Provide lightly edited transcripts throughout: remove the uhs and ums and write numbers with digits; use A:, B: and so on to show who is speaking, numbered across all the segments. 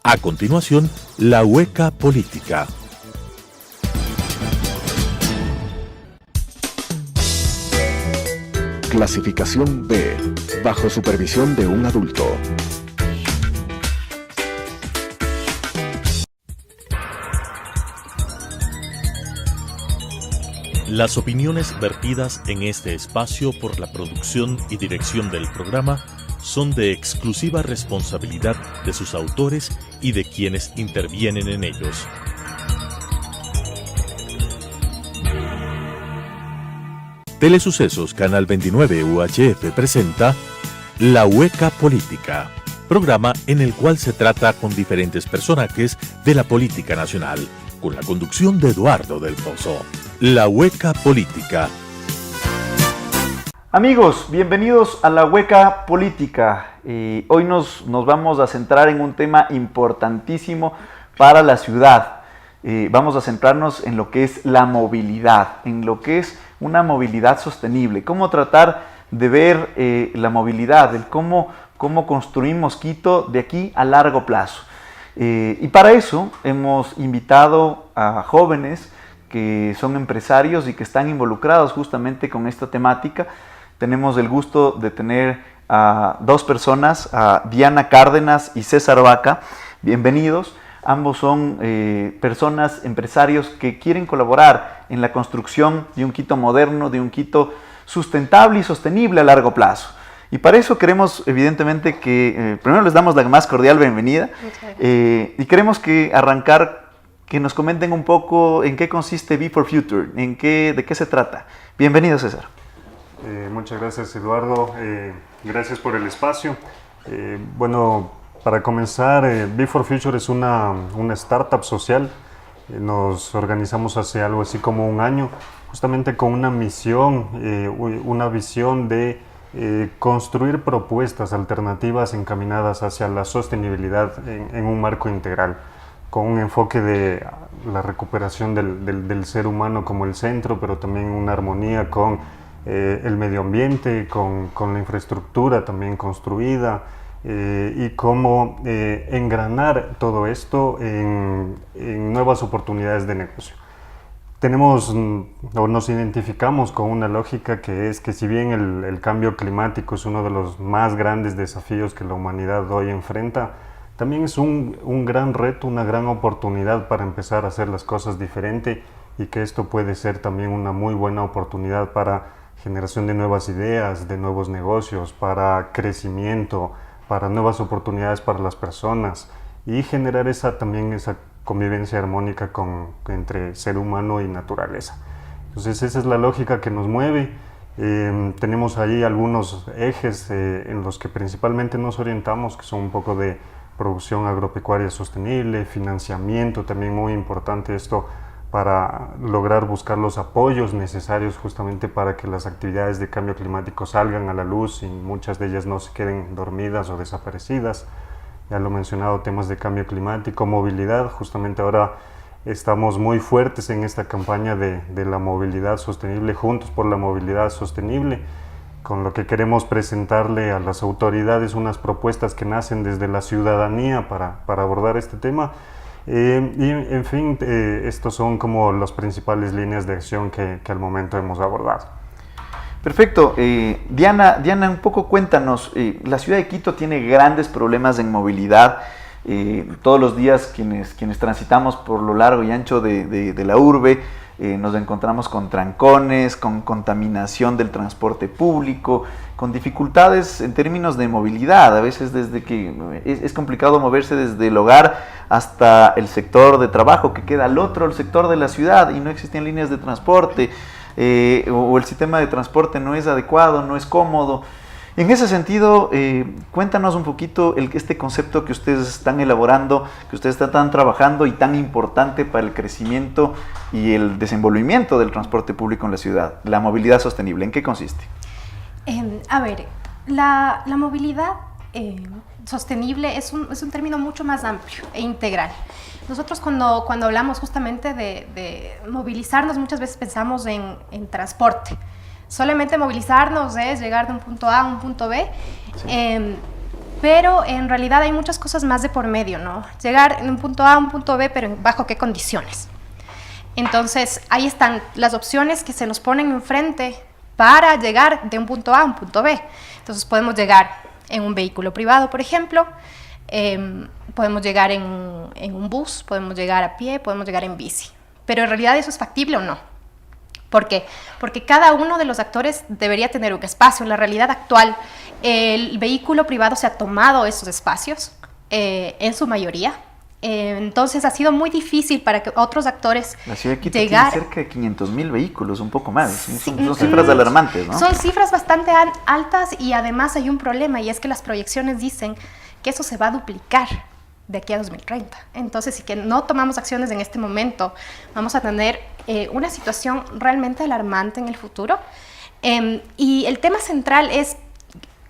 A: A continuación, la hueca política.
B: Clasificación B, bajo supervisión de un adulto.
A: Las opiniones vertidas en este espacio por la producción y dirección del programa son de exclusiva responsabilidad de sus autores y de quienes intervienen en ellos. Telesucesos Canal 29 UHF presenta La Hueca Política, programa en el cual se trata con diferentes personajes de la política nacional, con la conducción de Eduardo del Pozo. La Hueca Política.
C: Amigos, bienvenidos a La Hueca Política. Hoy nos vamos a centrar en un tema importantísimo para la ciudad. Vamos a centrarnos en lo que es la movilidad, en lo que es una movilidad sostenible, cómo tratar de ver la movilidad, cómo construimos Quito de aquí a largo plazo. Y para eso hemos invitado a jóvenes que son empresarios y que están involucrados justamente con esta temática. Tenemos el gusto de tener a dos personas, a Diana Cárdenas y César Vaca. Bienvenidos. Ambos son personas, empresarios que quieren colaborar en la construcción de un Quito moderno, de un Quito sustentable y sostenible a largo plazo. Y para eso queremos, evidentemente, que primero les damos la más cordial bienvenida y queremos arrancar que nos comenten un poco en qué consiste Be for Future, de qué se trata. Bienvenido, César.
D: Muchas gracias, Eduardo. Gracias por el espacio. Bueno, para comenzar, Be for Future es una startup social. Nos organizamos hace algo así como un año, justamente con una misión, una visión de construir propuestas alternativas encaminadas hacia la sostenibilidad en un marco integral, con un enfoque de la recuperación del ser humano como el centro, pero también una armonía con el medio ambiente, con la infraestructura también construida, y cómo engranar todo esto en nuevas oportunidades de negocio. Nos identificamos con una lógica que es que si bien el cambio climático es uno de los más grandes desafíos que la humanidad hoy enfrenta, también es un gran reto, una gran oportunidad para empezar a hacer las cosas diferente, y que esto puede ser también una muy buena oportunidad para generación de nuevas ideas, de nuevos negocios, para crecimiento, para nuevas oportunidades para las personas, y generar también esa convivencia armónica entre ser humano y naturaleza. Entonces esa es la lógica que nos mueve. Tenemos ahí algunos ejes en los que principalmente nos orientamos, que son un poco de producción agropecuaria sostenible, financiamiento también muy importante esto para lograr buscar los apoyos necesarios justamente para que las actividades de cambio climático salgan a la luz y muchas de ellas no se queden dormidas o desaparecidas. Ya lo he mencionado, temas de cambio climático, movilidad. Justamente ahora estamos muy fuertes en esta campaña de la movilidad sostenible, Juntos por la Movilidad Sostenible, con lo que queremos presentarle a las autoridades unas propuestas que nacen desde la ciudadanía para abordar este tema. Y en fin, estos son como las principales líneas de acción que al momento hemos abordado.
C: Perfecto. Diana, un poco cuéntanos, la ciudad de Quito tiene grandes problemas en movilidad. Todos los días quienes transitamos por lo largo y ancho de la urbe, nos encontramos con trancones, con contaminación del transporte público, con dificultades en términos de movilidad. A veces es complicado moverse desde el hogar hasta el sector de trabajo que queda al otro, el sector de la ciudad, y no existen líneas de transporte, o el sistema de transporte no es adecuado, no es cómodo. En ese sentido, cuéntanos un poquito este concepto que ustedes están elaborando, que ustedes están trabajando y tan importante para el crecimiento y el desenvolvimiento del transporte público en la ciudad, la movilidad sostenible. ¿En qué consiste?
E: La movilidad sostenible es un término mucho más amplio e integral. Nosotros cuando hablamos justamente de movilizarnos, muchas veces pensamos en transporte. Solamente movilizarnos es llegar de un punto A a un punto B. Sí. pero en realidad hay muchas cosas más de por medio, ¿no? Llegar de un punto A a un punto B, pero ¿bajo qué condiciones? Entonces, ahí están las opciones que se nos ponen enfrente para llegar de un punto A a un punto B. Entonces, podemos llegar en un vehículo privado, por ejemplo, podemos llegar en un bus, podemos llegar a pie, podemos llegar en bici. Pero en realidad, ¿eso es factible o no? ¿Por qué? Porque cada uno de los actores debería tener un espacio. En la realidad actual, el vehículo privado se ha tomado esos espacios, en su mayoría. Entonces ha sido muy difícil para que otros actores
C: La ciudad de Quito
E: llegar...
C: tiene cerca de 500.000 vehículos, un poco más.
E: Sí,
C: Son cifras alarmantes, ¿no?
E: Son cifras bastante altas y además hay un problema, y es que las proyecciones dicen que eso se va a duplicar de aquí a 2030. Entonces, si que no tomamos acciones en este momento, vamos a tener una situación realmente alarmante en el futuro. Y el tema central es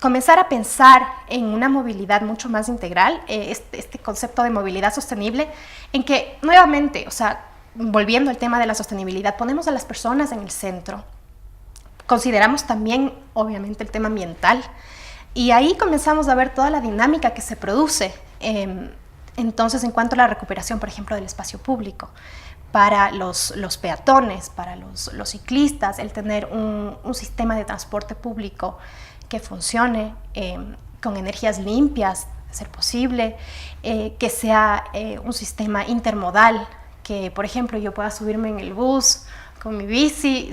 E: comenzar a pensar en una movilidad mucho más integral, este concepto de movilidad sostenible, en que nuevamente, o sea, volviendo al tema de la sostenibilidad, ponemos a las personas en el centro, consideramos también, obviamente, el tema ambiental, y ahí comenzamos a ver toda la dinámica que se produce. Entonces, en cuanto a la recuperación, por ejemplo, del espacio público, para los peatones, para los ciclistas, el tener un sistema de transporte público que funcione con energías limpias, de ser posible, que sea un sistema intermodal, que, por ejemplo, yo pueda subirme en el bus con mi bici,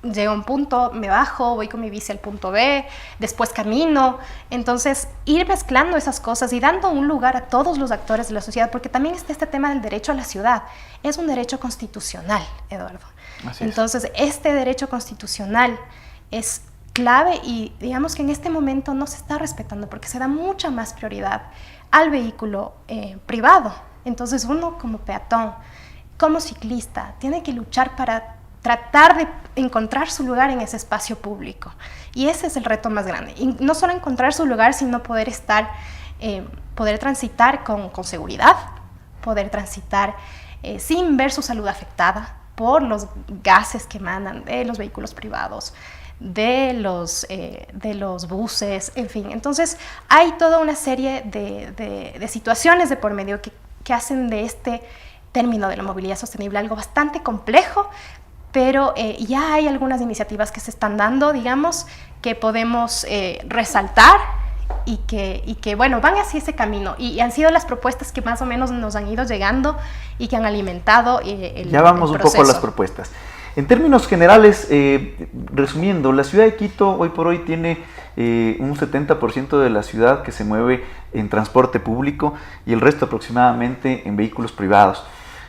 E: llego a un punto, me bajo, voy con mi bici al punto B, después camino. Entonces, ir mezclando esas cosas y dando un lugar a todos los actores de la sociedad, porque también está este tema del derecho a la ciudad. Es un derecho constitucional, Eduardo.
C: Así es.
E: Entonces, este derecho constitucional es clave y digamos que en este momento no se está respetando porque se da mucha más prioridad al vehículo privado. Entonces, uno como peatón, como ciclista, tiene que luchar para tratar de encontrar su lugar en ese espacio público. Y ese es el reto más grande. Y no solo encontrar su lugar, sino poder transitar con seguridad, poder transitar sin ver su salud afectada por los gases que emanan de los vehículos privados, de los buses, en fin. Entonces, hay toda una serie de situaciones de por medio que hacen de este término de la movilidad sostenible algo bastante complejo, pero ya hay algunas iniciativas que se están dando, digamos, que podemos resaltar y que, bueno, van hacia ese camino. Y han sido las propuestas que más o menos nos han ido llegando y que han alimentado el
C: Ya vamos
E: el
C: un poco a las propuestas. En términos generales, resumiendo, la ciudad de Quito hoy por hoy tiene un 70% de la ciudad que se mueve en transporte público y el resto aproximadamente en vehículos privados.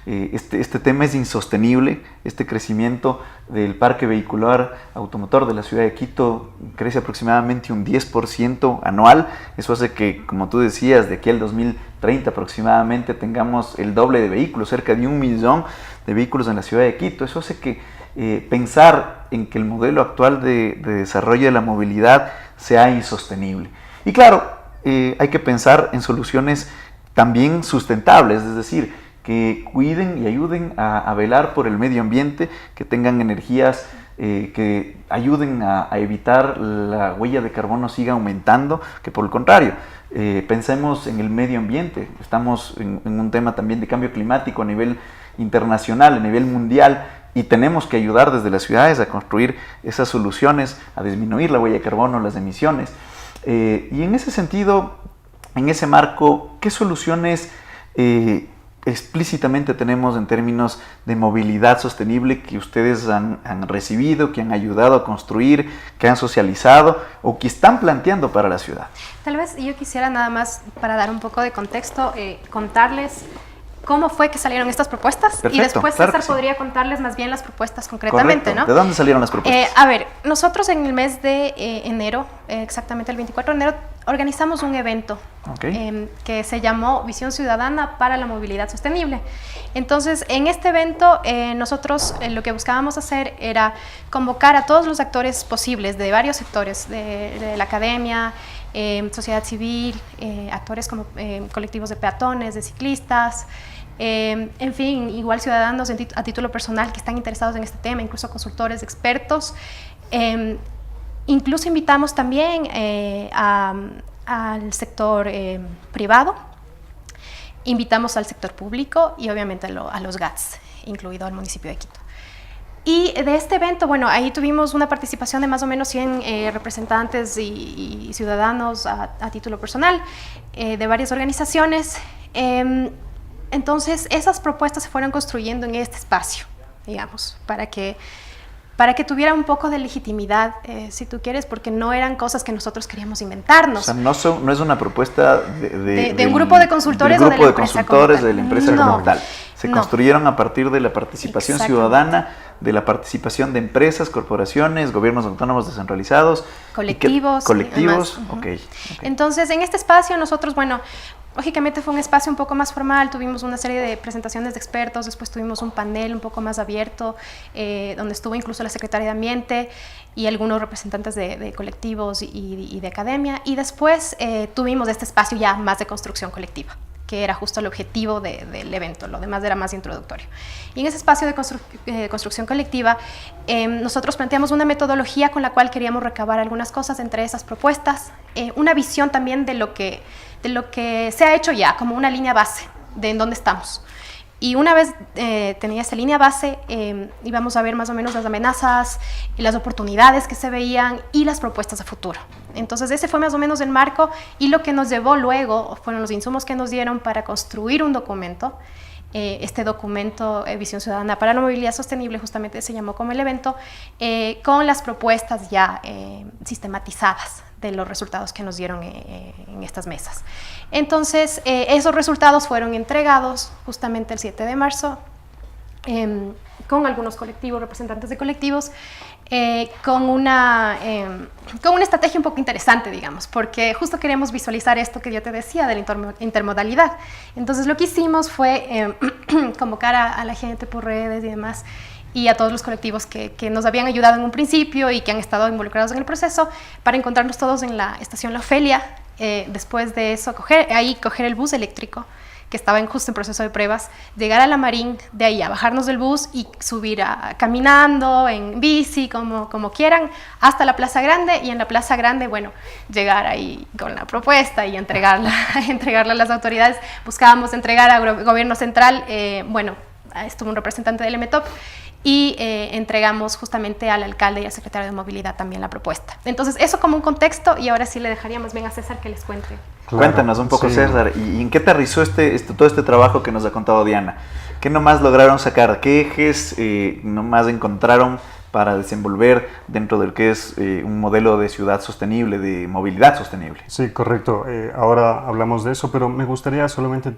C: Este tema es insostenible. Este crecimiento del parque vehicular automotor de la ciudad de Quito crece aproximadamente un 10% anual. Eso hace que, como tú decías, de aquí al 2030 aproximadamente tengamos el doble de vehículos, cerca de 1 millón de vehículos en la ciudad de Quito. Eso hace que pensar en que el modelo actual de desarrollo de la movilidad sea insostenible. Y claro, hay que pensar en soluciones también sustentables, es decir, que cuiden y ayuden a velar por el medio ambiente, que tengan energías que ayuden a evitar la huella de carbono siga aumentando, que por el contrario, pensemos en el medio ambiente. Estamos en un tema también de cambio climático a nivel internacional, a nivel mundial, y tenemos que ayudar desde las ciudades a construir esas soluciones, a disminuir la huella de carbono, las emisiones. Y en ese sentido, en ese marco, ¿qué soluciones explícitamente tenemos en términos de movilidad sostenible que ustedes han recibido, que han ayudado a construir, que han socializado o que están planteando para la ciudad?
E: Tal vez yo quisiera nada más, para dar un poco de contexto, contarles cómo fue que salieron estas propuestas.
C: Perfecto,
E: y después
C: claro
E: César
C: que sí.
E: podría contarles más bien las propuestas concretamente.
C: Correcto.
E: ¿No?
C: ¿De dónde salieron las propuestas?
E: A ver, nosotros en el mes de enero, exactamente el 24 de enero, organizamos un evento que se llamó Visión Ciudadana para la Movilidad Sostenible. Entonces, en este evento nosotros lo que buscábamos hacer era convocar a todos los actores posibles de varios sectores, de la academia, sociedad civil, actores como colectivos de peatones, de ciclistas, en fin, igual ciudadanos a título personal que están interesados en este tema, incluso consultores, expertos. Incluso invitamos también a al sector privado, invitamos al sector público y obviamente a los GATS, incluido al municipio de Quito. Y de este evento, bueno, ahí tuvimos una participación de más o menos 100 representantes y ciudadanos a título personal de varias organizaciones. Entonces, esas propuestas se fueron construyendo en este espacio, digamos, para que tuviera un poco de legitimidad, si tú quieres, porque no eran cosas que nosotros queríamos inventarnos.
C: O sea, no es una propuesta
E: de un grupo de consultores o de la empresa
C: como tal. Se construyeron a partir de la participación ciudadana, de la participación de empresas, corporaciones, gobiernos autónomos descentralizados.
E: Colectivos.
C: Colectivos,
E: okay. Entonces, en este espacio nosotros, bueno, lógicamente fue un espacio un poco más formal, tuvimos una serie de presentaciones de expertos, después tuvimos un panel un poco más abierto, donde estuvo incluso la secretaria de Ambiente y algunos representantes de colectivos y de academia, y después tuvimos este espacio ya más de construcción colectiva, que era justo el objetivo del evento, lo demás era más introductorio. Y en ese espacio de construcción colectiva, nosotros planteamos una metodología con la cual queríamos recabar algunas cosas, entre esas propuestas, una visión también de lo que se ha hecho ya, como una línea base de en dónde estamos. Y una vez tenía esa línea base, íbamos a ver más o menos las amenazas y las oportunidades que se veían y las propuestas a futuro. Entonces ese fue más o menos el marco, y lo que nos llevó luego fueron los insumos que nos dieron para construir un documento. Este documento, Visión Ciudadana para la Movilidad Sostenible, justamente se llamó como el evento, con las propuestas ya sistematizadas de los resultados que nos dieron en estas mesas. Entonces, esos resultados fueron entregados justamente el 7 de marzo con algunos colectivos, representantes de colectivos, con una estrategia un poco interesante, digamos, porque justo queremos visualizar esto que yo te decía de la intermodalidad. Entonces, lo que hicimos fue convocar a la gente por redes y demás, y a todos los colectivos que nos habían ayudado en un principio y que han estado involucrados en el proceso, para encontrarnos todos en la estación La Ofelia. Después de eso, coger el bus eléctrico, que estaba justo en proceso de pruebas, llegar a La Marín, de ahí a bajarnos del bus y subir caminando, en bici, como quieran, hasta la Plaza Grande, y en la Plaza Grande, bueno, llegar ahí con la propuesta y entregarla a las autoridades. Buscábamos entregar al gobierno central, bueno, estuvo un representante del EMETOP, y entregamos justamente al alcalde y al secretario de Movilidad también la propuesta. Entonces, eso como un contexto, y ahora sí le dejaría más bien a César que les cuente.
C: Claro, cuéntanos un poco, sí. César, ¿y en qué aterrizó todo este trabajo que nos ha contado Diana? ¿Qué nomás lograron sacar? ¿Qué ejes nomás encontraron para desenvolver dentro del que es un modelo de ciudad sostenible, de movilidad sostenible?
D: Sí, correcto. Ahora hablamos de eso, pero me gustaría solamente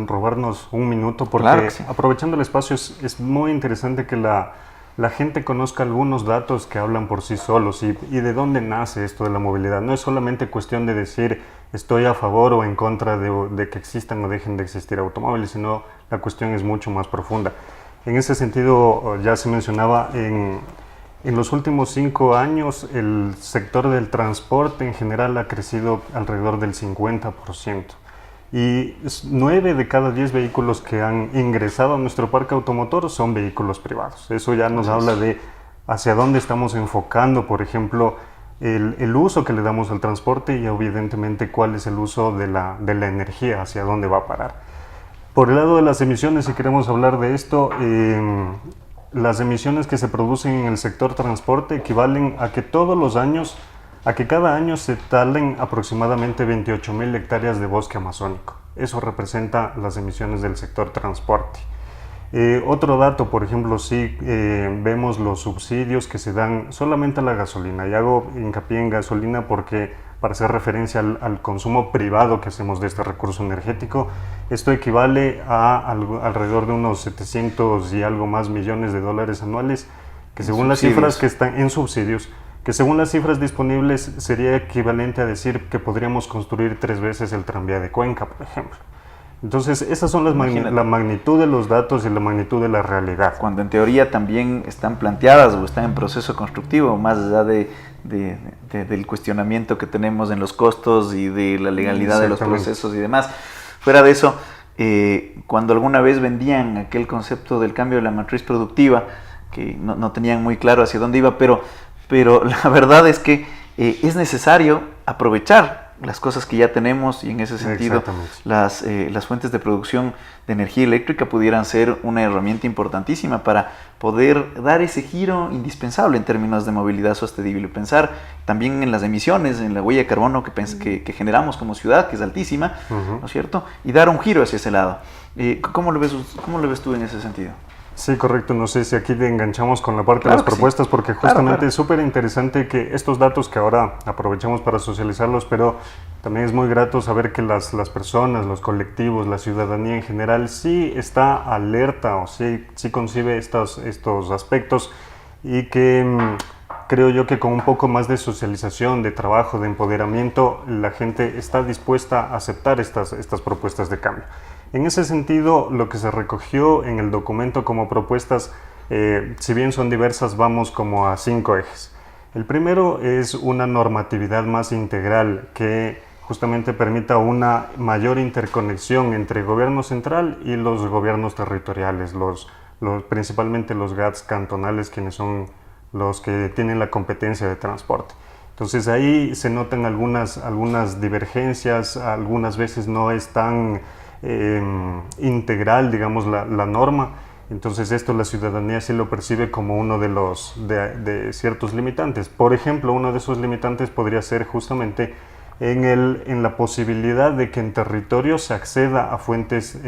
D: robarnos un minuto, porque claro sí, aprovechando el espacio es muy interesante que la gente conozca algunos datos que hablan por sí solos y de dónde nace esto de la movilidad. No es solamente cuestión de decir estoy a favor o en contra de que existan o dejen de existir automóviles, sino la cuestión es mucho más profunda. En ese sentido, ya se mencionaba, en los últimos 5 años el sector del transporte en general ha crecido alrededor del 50%. Y 9 de cada 10 vehículos que han ingresado a nuestro parque automotor son vehículos privados. Eso ya nos habla de hacia dónde estamos enfocando, por ejemplo, el uso que le damos al transporte y evidentemente cuál es el uso de la energía, hacia dónde va a parar. Por el lado de las emisiones, si queremos hablar de esto, las emisiones que se producen en el sector transporte equivalen a que cada año se talen aproximadamente 28.000 hectáreas de bosque amazónico. Eso representa las emisiones del sector transporte. Otro dato, por ejemplo, sí vemos los subsidios que se dan solamente a la gasolina, y hago hincapié en gasolina porque para hacer referencia al consumo privado que hacemos de este recurso energético, esto equivale a alrededor de unos 700 y algo más millones de dólares anuales, que según las cifras que están en subsidios, que según las cifras disponibles sería equivalente a decir que podríamos construir 3 veces el tranvía de Cuenca, por ejemplo. Entonces, esas son la magnitud de los datos y la magnitud de la realidad.
C: Cuando en teoría también están planteadas o están en proceso constructivo, más allá del cuestionamiento que tenemos en los costos y de la legalidad de los procesos y demás. Fuera de eso, cuando alguna vez vendían aquel concepto del cambio de la matriz productiva, que no tenían muy claro hacia dónde iba, pero la verdad es que es necesario aprovechar las cosas que ya tenemos, y en ese sentido las fuentes de producción de energía eléctrica pudieran ser una herramienta importantísima para poder dar ese giro indispensable en términos de movilidad sostenible. Pensar también en las emisiones, en la huella de carbono que generamos como ciudad, que es altísima, ¿no es cierto? Y dar un giro hacia ese lado. ¿Cómo lo ves tú en ese sentido?
D: Sí, correcto. No sé si aquí te enganchamos con la parte de las propuestas, porque justamente es súper interesante que estos datos que ahora aprovechamos para socializarlos, pero también es muy grato saber que las personas, los colectivos, la ciudadanía en general sí está alerta o sí concibe estos aspectos, y que creo yo que con un poco más de socialización, de trabajo, de empoderamiento, la gente está dispuesta a aceptar estas propuestas de cambio. En ese sentido, lo que se recogió en el documento como propuestas, si bien son diversas, vamos como a 5 ejes. El primero es una normatividad más integral que justamente permita una mayor interconexión entre el gobierno central y los gobiernos territoriales, principalmente los GATS cantonales, quienes son los que tienen la competencia de transporte. Entonces ahí se notan algunas divergencias, algunas veces no es tan integral, digamos, la norma. Entonces esto la ciudadanía sí lo percibe como uno de ciertos limitantes. Por ejemplo, uno de esos limitantes podría ser justamente en la posibilidad de que en territorio se acceda a fuentes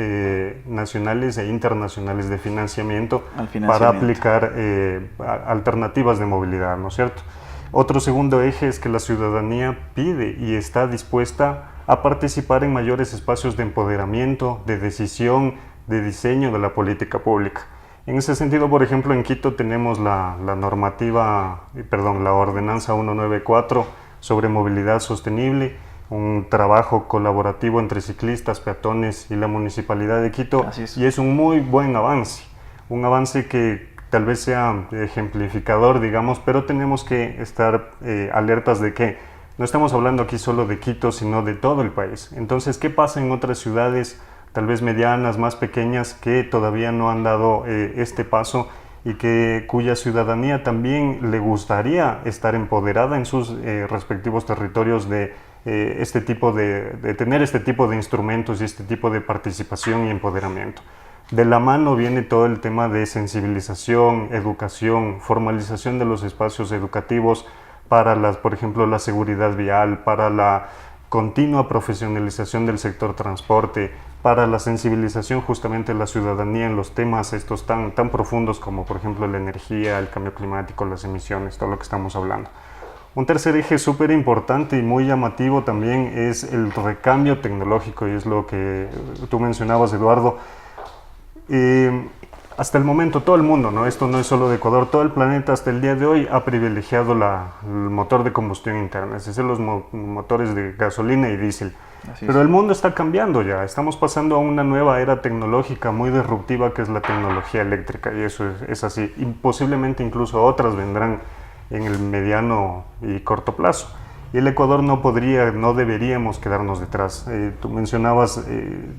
D: nacionales e internacionales de financiamiento para aplicar alternativas de movilidad, ¿no es cierto? Otro segundo eje es que la ciudadanía pide y está dispuesta a participar en mayores espacios de empoderamiento, de decisión, de diseño de la política pública. En ese sentido, por ejemplo, en Quito tenemos la ordenanza 194 sobre movilidad sostenible, un trabajo colaborativo entre ciclistas, peatones y la Municipalidad de Quito, y es un muy buen avance, un avance que tal vez sea ejemplificador, digamos, pero tenemos que estar alertas de que no estamos hablando aquí solo de Quito, sino de todo el país. Entonces, ¿qué pasa en otras ciudades, tal vez medianas, más pequeñas, que todavía no han dado este paso y cuya ciudadanía también le gustaría estar empoderada en sus respectivos territorios de tener este tipo de instrumentos y este tipo de participación y empoderamiento? De la mano viene todo el tema de sensibilización, educación, formalización de los espacios educativos para por ejemplo, la seguridad vial, para la continua profesionalización del sector transporte, para la sensibilización justamente de la ciudadanía en los temas estos tan profundos como, por ejemplo, la energía, el cambio climático, las emisiones, todo lo que estamos hablando. Un tercer eje súper importante y muy llamativo también es el recambio tecnológico, y es lo que tú mencionabas, Eduardo. Hasta el momento todo el mundo, ¿no? Esto no es solo de Ecuador, todo el planeta hasta el día de hoy ha privilegiado el motor de combustión interna, es decir, los motores de gasolina y diésel. Pero el mundo está cambiando ya, estamos pasando a una nueva era tecnológica muy disruptiva, que es la tecnología eléctrica, y eso es así, y posiblemente incluso otras vendrán en el mediano y corto plazo. Y el Ecuador no deberíamos quedarnos detrás. Tú mencionabas,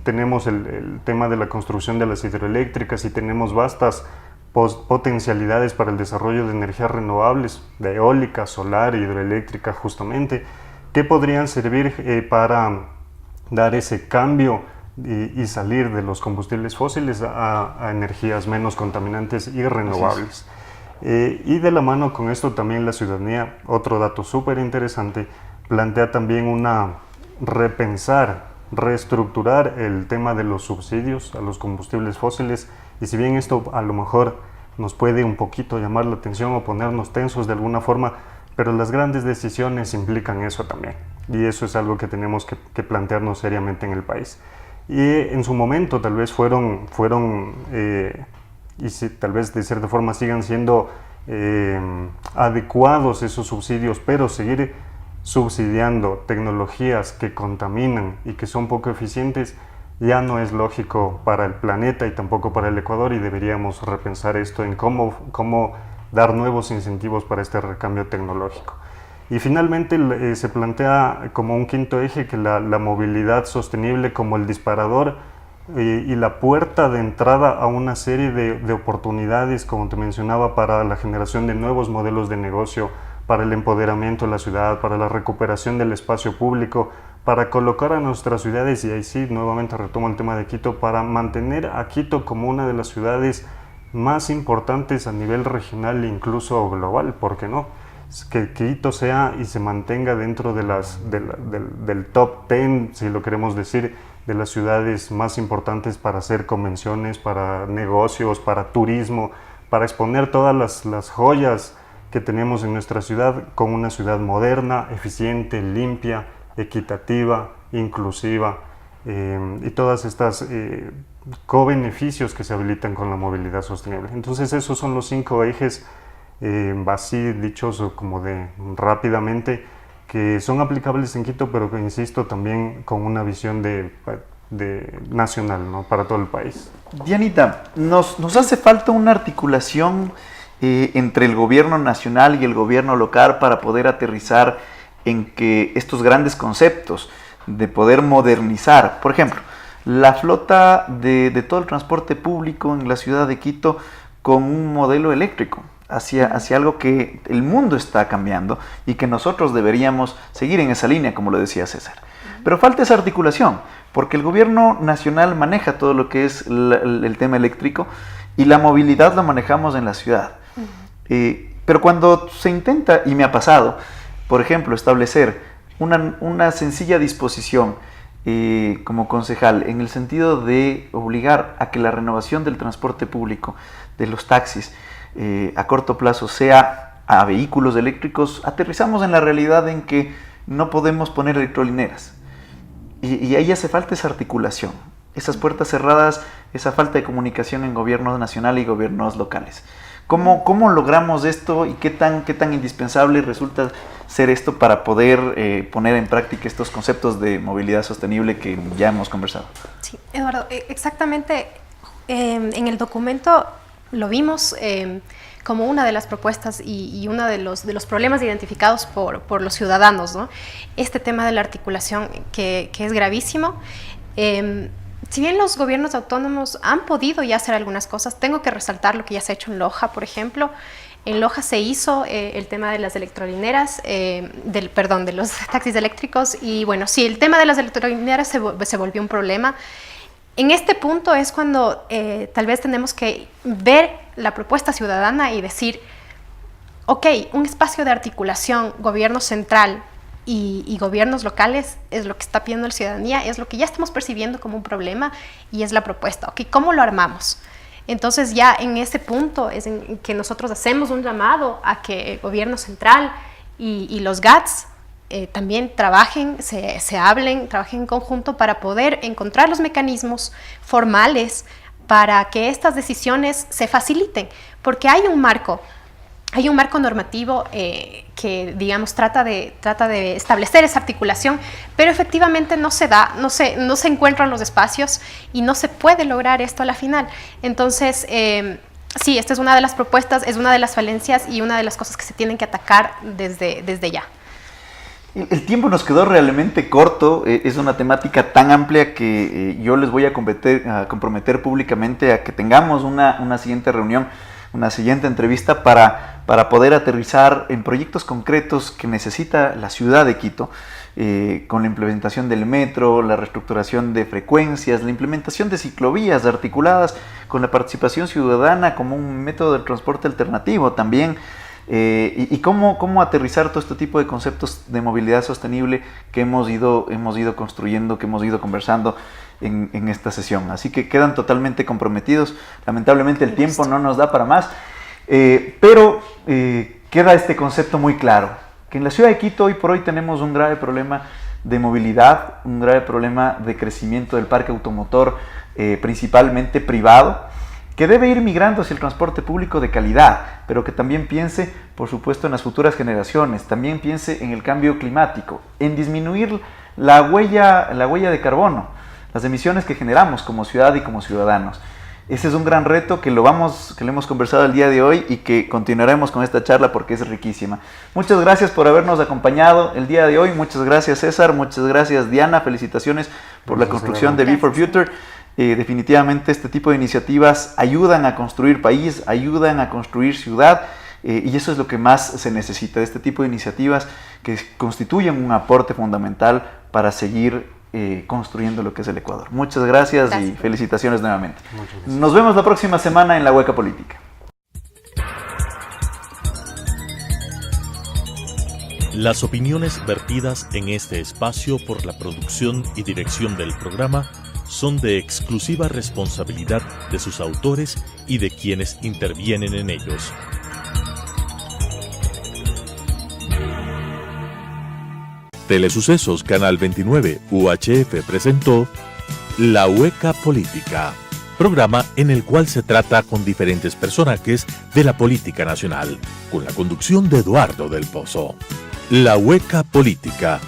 D: tenemos el tema de la construcción de las hidroeléctricas y tenemos vastas potencialidades para el desarrollo de energías renovables, de eólica, solar, hidroeléctrica justamente, que podrían servir para dar ese cambio y salir de los combustibles fósiles a energías menos contaminantes y renovables. Y de la mano con esto también la ciudadanía, otro dato súper interesante, plantea también reestructurar el tema de los subsidios a los combustibles fósiles, y si bien esto a lo mejor nos puede un poquito llamar la atención o ponernos tensos de alguna forma, pero las grandes decisiones implican eso también, y eso es algo que tenemos que plantearnos seriamente en el país. Y en su momento tal vez y si tal vez de cierta forma sigan siendo adecuados esos subsidios, pero seguir subsidiando tecnologías que contaminan y que son poco eficientes ya no es lógico para el planeta y tampoco para el Ecuador, y deberíamos repensar esto en cómo dar nuevos incentivos para este recambio tecnológico. Y finalmente se plantea como un quinto eje que la movilidad sostenible como el disparador y la puerta de entrada a una serie de oportunidades, como te mencionaba, para la generación de nuevos modelos de negocio, para el empoderamiento de la ciudad, para la recuperación del espacio público, para colocar a nuestras ciudades, y ahí sí, nuevamente retomo el tema de Quito, para mantener a Quito como una de las ciudades más importantes a nivel regional e incluso global, ¿por qué no? Que Quito sea y se mantenga dentro de del top 10, si lo queremos decir, de las ciudades más importantes para hacer convenciones, para negocios, para turismo, para exponer todas las joyas que tenemos en nuestra ciudad como una ciudad moderna, eficiente, limpia, equitativa, inclusiva, y todas estas co-beneficios que se habilitan con la movilidad sostenible. Entonces esos son los 5 ejes, así dichos como de rápidamente, que son aplicables en Quito, pero que insisto también con una visión de nacional, ¿no? Para todo el país.
C: Dianita, nos hace falta una articulación entre el gobierno nacional y el gobierno local para poder aterrizar en que estos grandes conceptos de poder modernizar, por ejemplo, la flota de todo el transporte público en la ciudad de Quito con un modelo eléctrico, hacia algo que el mundo está cambiando y que nosotros deberíamos seguir en esa línea, como lo decía César. Pero falta esa articulación, porque el gobierno nacional maneja todo lo que es el tema eléctrico y la movilidad la manejamos en la ciudad. Pero cuando se intenta, y me ha pasado, por ejemplo, establecer una sencilla disposición como concejal en el sentido de obligar a que la renovación del transporte público, de los taxis, a corto plazo sea a vehículos eléctricos, aterrizamos en la realidad en que no podemos poner electrolineras. Y ahí hace falta esa articulación, esas puertas cerradas, esa falta de comunicación en gobierno nacional y gobiernos locales. ¿Cómo logramos esto y qué tan indispensable resulta ser esto para poder poner en práctica estos conceptos de movilidad sostenible que ya hemos conversado?
E: Sí, Eduardo, exactamente. En el documento lo vimos como una de las propuestas y uno de los problemas identificados por los ciudadanos, ¿no? Este tema de la articulación que es gravísimo. Si bien los gobiernos autónomos han podido ya hacer algunas cosas, tengo que resaltar lo que ya se ha hecho en Loja, por ejemplo. En Loja se hizo el tema de las electrolineras, de los taxis eléctricos, y bueno, sí, el tema de las electrolineras se volvió un problema. En este punto es cuando tal vez tenemos que ver la propuesta ciudadana y decir, ok, un espacio de articulación, gobierno central y gobiernos locales es lo que está pidiendo la ciudadanía, es lo que ya estamos percibiendo como un problema y es la propuesta. Ok, ¿cómo lo armamos? Entonces ya en ese punto es en que nosotros hacemos un llamado a que el gobierno central y los GATS también trabajen, se hablen, trabajen en conjunto para poder encontrar los mecanismos formales para que estas decisiones se faciliten, porque hay un marco normativo que, digamos, trata de establecer esa articulación, pero efectivamente no se encuentran los espacios y no se puede lograr esto a la final. Entonces, sí, esta es una de las propuestas, es una de las falencias y una de las cosas que se tienen que atacar desde ya.
C: El tiempo nos quedó realmente corto, es una temática tan amplia que yo les voy a comprometer públicamente a que tengamos una siguiente reunión, una siguiente entrevista para poder aterrizar en proyectos concretos que necesita la ciudad de Quito, con la implementación del metro, la reestructuración de frecuencias, la implementación de ciclovías articuladas con la participación ciudadana como un método de transporte alternativo también. Y cómo aterrizar todo este tipo de conceptos de movilidad sostenible que hemos ido construyendo, que hemos ido conversando en esta sesión. Así que quedan totalmente comprometidos. Lamentablemente el tiempo no nos da para más, pero queda este concepto muy claro, que en la ciudad de Quito hoy por hoy tenemos un grave problema de movilidad, un grave problema de crecimiento del parque automotor, principalmente privado, que debe ir migrando hacia el transporte público de calidad, pero que también piense, por supuesto, en las futuras generaciones, también piense en el cambio climático, en disminuir la huella de carbono, las emisiones que generamos como ciudad y como ciudadanos. Ese es un gran reto que lo hemos conversado el día de hoy y que continuaremos con esta charla porque es riquísima. Muchas gracias por habernos acompañado el día de hoy, muchas gracias César, muchas gracias Diana, felicitaciones por la construcción de Be4 Future. Definitivamente este tipo de iniciativas ayudan a construir país, ayudan a construir ciudad y eso es lo que más se necesita, de este tipo de iniciativas que constituyen un aporte fundamental para seguir construyendo lo que es el Ecuador. Muchas gracias y felicitaciones nuevamente.
D: Muchas gracias.
C: Nos vemos la próxima semana en La Hueca Política.
A: Las opiniones vertidas en este espacio por la producción y dirección del programa son de exclusiva responsabilidad de sus autores y de quienes intervienen en ellos. Telesucesos Canal 29 UHF presentó La Hueca Política, programa en el cual se trata con diferentes personajes de la política nacional, con la conducción de Eduardo del Pozo. La Hueca Política